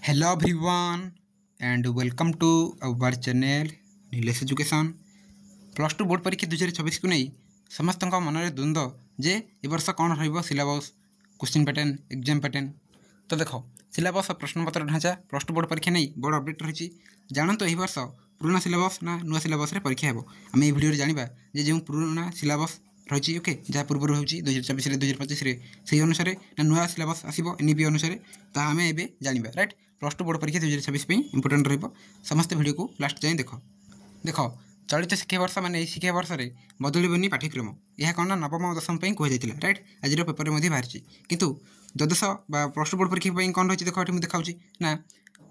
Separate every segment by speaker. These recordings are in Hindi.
Speaker 1: Hello everyone and welcome to our channel Nilesh education plus two board परीक्षा 2024 को नहीं समस्त मन में द्वंद्व जे ए वर्ष कौन रलेबस क्वेश्चन पैटर्न एग्जाम पैटर्न। तो देख सिलेबस और प्रश्नपत्र ढांचा प्लस टू बोर्ड परीक्षा नहीं बड़ अपडेट रही जानते यह वर्ष पुराना सिलेबस ना नुआ सिलेबस परीक्षा हे आम ये भिडियो जाना जो पुराना सिलेबस रही ओके जहाँ पूर्व हो 2024 2025 से अनुसार ना नुआ सिलेबस आसो एनईपी अनुसार आम ए जाना राइट प्लस टू बोर्ड परीक्षा 2026 इंपोर्टेंट रमस्त भिडियो को लास्ट जाए देख देख चलित शिक्षावर्ष माने शिक्षा वर्ष में बदलबनी पाठ्यक्रम यह कौन ना नवम और दशम कहुई राइट आज पेपर में बाहरी कितु द्वादश प्लस टू बोर्ड परीक्षा कौन रही देख ये देखा ना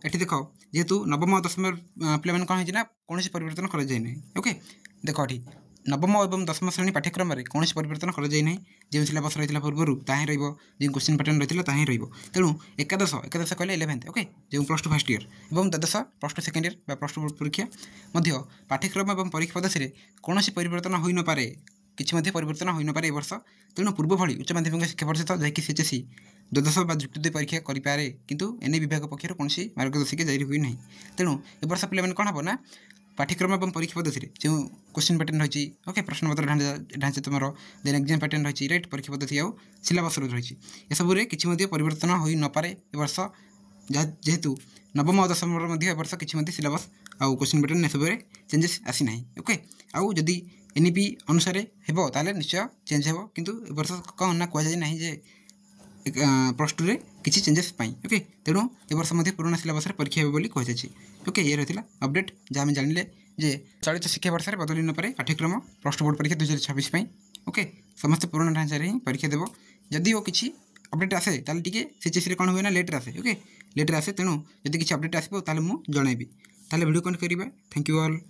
Speaker 1: ये देख जेहेतु नवम और दशम पे कौन है कौन परिवर्तन कराए ओके देख ये नवम और दशम श्रेणी पाठ्यक्रम में कौन परिवर्तन कराए जो सिलेबस रही पूर्व ताही रो क्वेश्चन पैटर्न रही ताही तेणु एकादश एकादश कहले 11th ओके जो प्लस टू फर्स्ट ईयर और द्वादश plus two second year plus two परीक्षा पाठ्यक्रम और परीक्षा पद्धति कौन परिवर्तन हो न पारे किसी परिवर्तन हो न पारे वर्ष तेणु पूर्व भली उच्च माध्यमिक शिक्षा परिषद जैक सीएचएसई द्वादश जुक्त 2 परीक्षा करें किंतु एनई विभाग पक्षर कौन मार्गदर्शिका जारी हुई ना तेणु ए वर्ष पे कौन हम ना पाठ्यक्रम और परीक्षा पद्धति जो क्वेश्चन पैटर्न रही ओके प्रश्नपत्र ढांचा तुम देन एग्जाम पैटर्न रही राइट परीक्षा पद्धति आउ सिलेबस रही ये सब किसी परिवर्तन हो न पारे ए वर्ष जेहेतु नवम और दशम वर्ष किसी सिलेबस आउ क्वेश्चन पैटर्न सब चेंजेस आसी ना ओके आउ जदि एनईपी अनुसार हो ताले निश्चय चेंज हो किंतु ए वर्ष कौन ना कहुए ना जे प्लस टू रे किसी चेंजेस ओके तेणु ए वर्ष पुराना सिलेबस परीक्षा हे बोली कहुई ओके ये रही अपडेट जहाँ जानिले जे चलित शिक्षा वर्ष में बदल न पारे पाठ्यक्रम प्लस टू बोर्ड परीक्षा 2026 ओके समस्त पुराना ढांचा ही परीक्षा देव जदि वो किसी अपडेट आसे ताले टिके सीएचएसई कौन हुए ना लेटर आसे ओके लेटर आसे तेणु जदि किसी अपडेट आसो ताले मुझे जनइबी ताले वीडियो कौन करिबा थैंक यू ऑल।